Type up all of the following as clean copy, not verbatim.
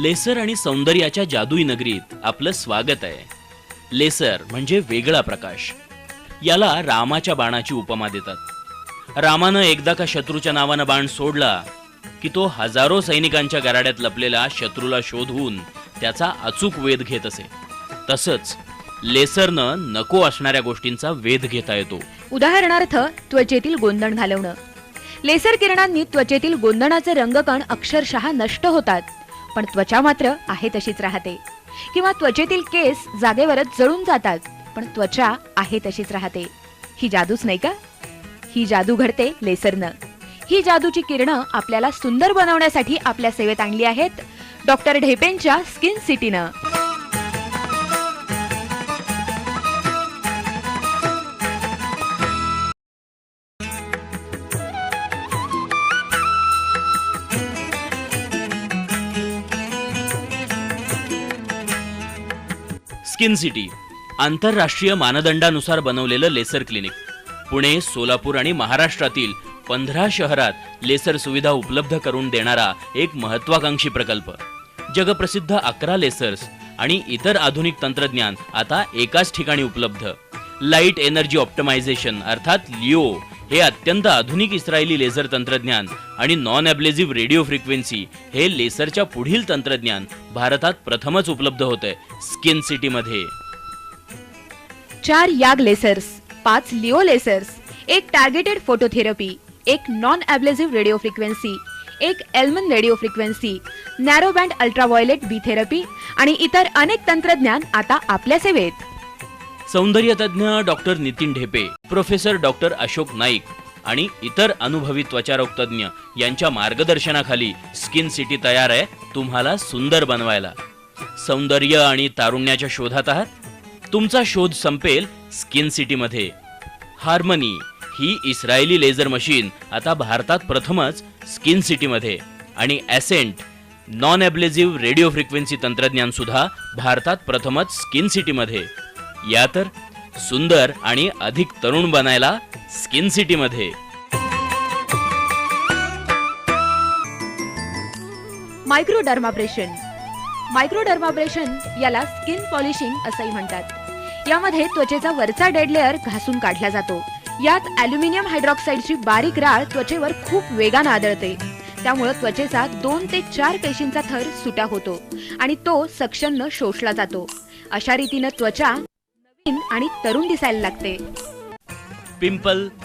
Laser आणि सौंदर्याच्या जादुई नगरीत आपलं स्वागत आहे. लेसर म्हणजे वेगळा प्रकाश. याला रामाच्या बाणाची उपमा देतात. रामानं एकदा का शत्रूच्या नावानं बाण सोडला की तो हजारो सैनिकांच्या गराड्यात लपलेला शत्रूला शोधून त्याचा अचूक वेध घेत असे. तसंच लेसरनं नको असणाऱ्या गोष्टींचा वेध घेता येतो. उदाहरणार्थ त्वचेतील गोंदण घालवणं. लेसर किरणांनी त्वचेतील गोंदणाचे रंगकण अक्षरशः नष्ट होतात, पण त्वचा मात्र आहे तशीच राहते. किंवा त्वचेतील केस जागेवरच जळून जातात, पण त्वचा आहे तशीच राहते. ही जादूच नाही का? ही जादू घडते लेसरनं. ही जादूची किरणं आपल्याला सुंदर बनवण्यासाठी आपल्या सेवेत आणली आहेत डॉक्टर ढेपेंच्या स्किन सिटीनं. स्किन सिटी आंतरराष्ट्रीय मानदंडानुसार बनवलेलं लेसर क्लिनिक. पुणे, सोलापूर आणि महाराष्ट्रातील 15 शहरात लेसर सुविधा उपलब्ध करून देणारा एक महत्वाकांक्षी प्रकल्प. जगप्रसिद्ध 11 लेसर्स आणि इतर आधुनिक तंत्रज्ञान आता एकाच ठिकाणी उपलब्ध. लाईट एनर्जी ऑप्टिमायझेशन अर्थात लिओ हे अत्यंत आधुनिक इस्रायली लेझर तंत्रज्ञान आणि नॉन ॲब्लेझिव्ह रेडिओ फ्रिक्वेन्सी हे लेसरच्या पुढील तंत्रज्ञान भारतात प्रथमच उपलब्ध होतंय स्किन सिटीमध्ये. 4 याग लेसर्स, 5 लिओ lasers, 1 targeted phototherapy, 1 non ablative radio frequency, 1 Ellman radio frequency, narrow band ultraviolet B therapy आणि इतर अनेक तंत्रज्ञान आता आपल्या सेवेत. सौंदर्य तज्ज्ञ doctor Nitin Dhepe, professor doctor Ashok Naik आणि इतर अनुभवी त्वचारोग तज्ज्ञ यांच्या मार्गदर्शनाखाली स्किन सिटी तयार आहे तुम्हाला सुंदर बनवायला. सौंदर्य आणि तारुण्याच्या शोधात आहात? तुमचा शोध संपेल स्किन सिटीमध्ये. हार्मनी ही इस्रायली लेझर मशीन आता भारतात प्रथमच स्किन सिटीमध्ये आणि ascent non ablative radio frequency तंत्रज्ञान सुद्धा भारतात प्रथमच स्किन सिटीमध्ये. या तर सुंदर आणि अधिक तरुण बनायला स्किन सिटीमध्ये. मायक्रोडर्माब्रेशन. मायक्रोडर्माब्रेशन याला स्किन पॉलिशिंग असंही म्हणतात. यामध्ये त्वचेचा वरचा डेड लेअर घासून काढला जातो. यात ॲल्युमिनियम हायड्रॉक्साईडची बारीक राळ त्वचेवर खूप वेगानं आदळते. त्यामुळे त्वचेचा 2 ते 4 पेशींचा थर सुटा होतो आणि तो सक्शननं शोषला जातो. अशा रीतीनं त्वचा नवीन आणि तरुण दिसायला लागते.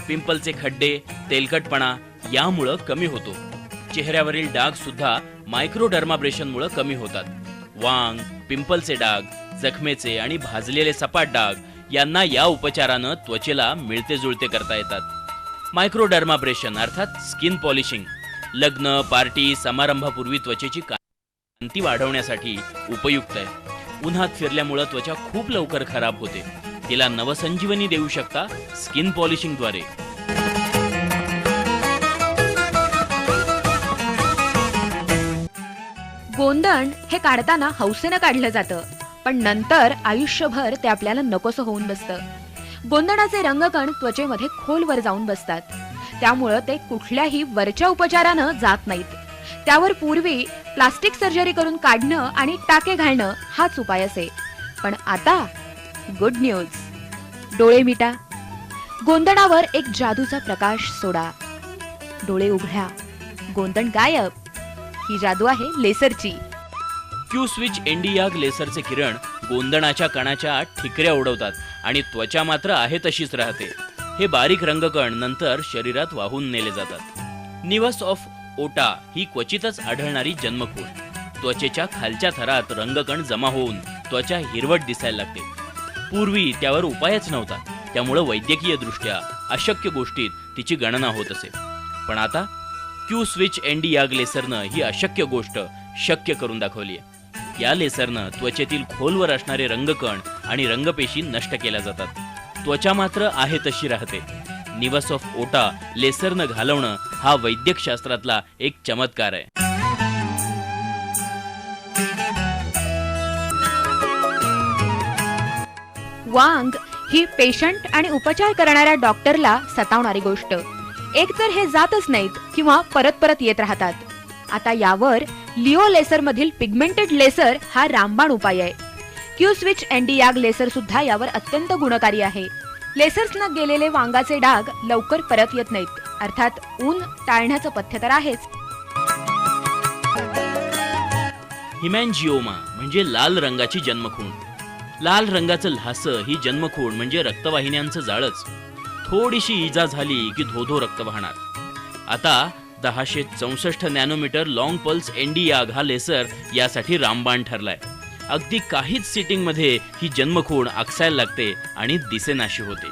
पिंपलचे खड्डे, तेलकटपणा यामुळं कमी होतो. चेहऱ्यावरील डाग सुद्धा मायक्रोडर्माब्रेशनमुळे कमी होतात. वांग, पिंपलचे डाग, जखमेचे आणि भाजलेले सपाट डाग यांना या उपचारानं त्वचेला मिळते जुळते करता येतात. मायक्रोडर्माब्रेशन अर्थात स्किन पॉलिशिंग लग्न, पार्टी, समारंभापूर्वी त्वचेची कांती वाढवण्यासाठी उपयुक्त आहे. उन्हात फिरल्यामुळे त्वचा खूप लवकर खराब होते. तिला नवसंजीवनी देऊ शकता स्किन पॉलिशिंगद्वारे. गोंदण हे काढताना हौसेनं काढलं जातं, पण नंतर आयुष्यभर ते आपल्याला नकोसं होऊन बसतं. गोंदणाचे रंगकण त्वचेमध्ये खोलवर जाऊन बसतात. त्यामुळं ते कुठल्याही वरच्या उपचारानं जात नाहीत. त्यावर पूर्वी प्लास्टिक सर्जरी करून काढणं आणि टाके घालणं हाच उपाय असे. पण आता गुड न्यूज. डोळे मिटा. गोंदणावर एक जादूचा प्रकाश सोडा. डोळे उघडा. गोंदण गायब. ही जादू आहे लेसरची. क्यू स्विच एनडी-याग लेसरचे किरण गोंदणाच्या कणाच्या ठिकऱ्या उडवतात आणि त्वचा मात्र आहे तशीच राहते. हे बारीक रंगकण नंतर शरीरात वाहून नेले जातात. निवस ऑफ ओटा ही क्वचितच आढळणारी जन्मकूळ. त्वचेच्या खालच्या थरात रंगकण जमा होऊन त्वचा हिरवट दिसायला लागते. पूर्वी त्यावर उपायच नव्हता, त्यामुळे वैद्यकीय दृष्ट्या अशक्य गोष्टीत तिची गणना होत असे. पण आता क्यू स्विच एनडी-याग लेसरनं ही अशक्य गोष्ट शक्य करून दाखवली आहे. या लेसरनं त्वचेतील खोलवर असणारे रंगकण आणि रंगपेशी नष्ट केल्या जातात. त्वचा मात्र आहे तशी राहते. निवस ऑफ ओटा लेसरनं घालवणं हा वैद्यक शास्त्रातला एक चमत्कार आहे. वांग ही पेशंट आणि उपचार करणाऱ्या डॉक्टरला सतावणारी गोष्ट. एक तर हे जातच नाहीत किंवा परत परत येत राहतात. आता यावर लिओ लेसर मधील पिगमेंटेड लेसर हा रामबाण उपाय आहे. क्यू स्विच एनडी याग लेसर सुद्धा यावर अत्यंत गुणकारी आहे. लेसर्सना गेलेले वांगाचे डाग लवकर परत येत नाहीत. अर्थात ऊन टाळण्याचं पथ्य तर आहेच. हिमॅन्जिओमा म्हणजे लाल रंगाची जन्मखूण. लाल रंगाचं ल्हासं ही जन्मखूण म्हणजे रक्तवाहिन्यांचं जाळच. थोडीशी इजा झाली की धोधो रक्त वाहणार. आता 1064 नॅनोमीटर लॉंग पल्स एनडी याग हा लेसर यासाठी रामबाण ठरलाय. अगदी काहीच सिटिंग मध्ये ही जन्मखूण आकसायला लागते आणि दिसेनाशी होते.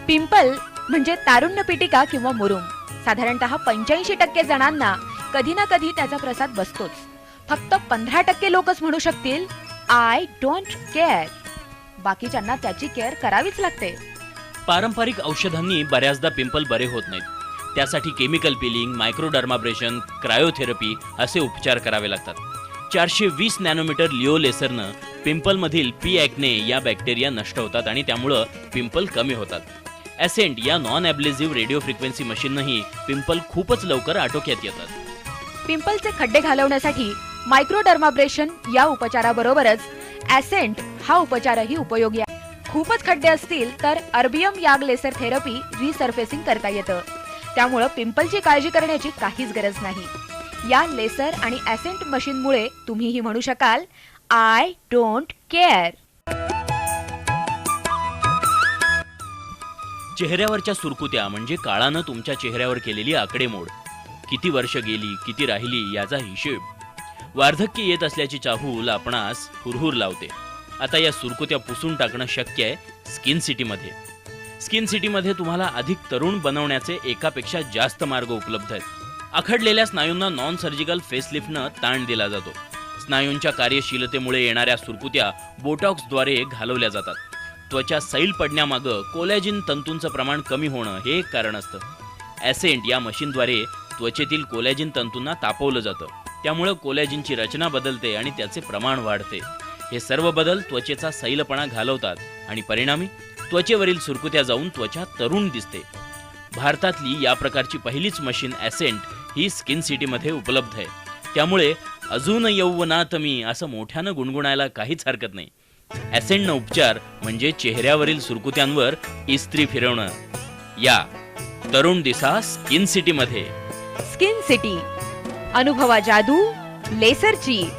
पिंपल म्हणजे तारुण्य पिटिका किंवा मुरुम. साधारणतः 85% जणांना कधी ना कधी त्याचा प्रसाद बसतोच. फक्त 15% लोकच म्हणू शकतील आय डोंट केअर. बाकीच्यांना त्याची केअर करावीच लागते. पारंपरिक औषधांनी बऱ्याचदा पिंपल बरे होत नाहीत. त्यासाठी केमिकल पिलिंग, मायक्रोडर्माब्रेशन, क्रायोथेरपी असे उपचार करावे लागतात. 420 नॅनोमीटर लिओ लेसरनं पिंपलमधील पी ॲक्ने या बॅक्टेरिया नष्ट होतात आणि त्यामुळं पिंपल कमी होतात. ॲसेंट या नॉन ॲब्लेसिव्ह रेडिओ फ्रिक्वेन्सी मशीननंही पिंपल खूपच लवकर आटोक्यात येतात. पिंपलचे खड्डे घालवण्यासाठी मायक्रोडर्माब्रेशन या उपचाराबरोबरच ॲसेंट हा उपचारही उपयोगी आहे. खूपच खड्डे असतील तर अर्बियम याग लेसर थेरपी रिसर्फेसिंग करता येतं. त्यामुळं पिंपलची काळजी करण्याची काहीच गरज नाही. या लेसर आणि ॲसेंट मशीनमुळे तुम्हीही म्हणू शकाल आय डोंट केअर. चेहऱ्यावरच्या सुरकुत्या म्हणजे काळानं तुमच्या चेहऱ्यावर केलेली आकडेमोड. किती वर्ष गेली, किती राहिली याचा हिशेब. वार्धक्य येत असल्याची चाहूल आपणास हुरहुर लावते. आता या सुरकुत्या पुसून टाकणं शक्य आहे स्किन सिटीमध्ये. स्किन सिटीमध्ये तुम्हाला अधिक तरुण बनवण्याचे एकापेक्षा जास्त मार्ग उपलब्ध आहेत. आखडलेल्या स्नायूंना नॉन सर्जिकल फेसलिफ्टनं ताण दिला जातो. स्नायूंच्या कार्यशीलतेमुळे येणाऱ्या सुरकुत्या बोटॉक्सद्वारे घालवल्या जातात. त्वचा सैल पडण्यामागं कोलॅजिन तंतूंचं प्रमाण कमी होणं हे एक कारण असतं. ॲसेंट या मशीनद्वारे त्वचेतील कोलॅजिन तंतूंना तापवलं जातं. त्यामुळं कोलॅजिनची रचना बदलते आणि त्याचे प्रमाण वाढते. हे सर्व बदल त्वचेचा सैलपणा घालवतात आणि परिणामी त्वचेवरील सुरकुत्या जाऊन त्वचा तरुण दिसते. भारतातली या प्रकारची पहिलीच मशीन ॲसेंट ही स्किन सिटीमध्ये उपलब्ध आहे. त्यामुळे अजून यौवनात मी असं मोठ्यानं गुणगुणायला काहीच हरकत नाही. ॲसेंटनं उपचार म्हणजे चेहऱ्यावरील सुरकुत्यांवर इस्त्री फिरवणं. या तरुण दिसा स्किन सिटीमध्ये. स्किन सिटी, अनुभवा जादू लेसरची.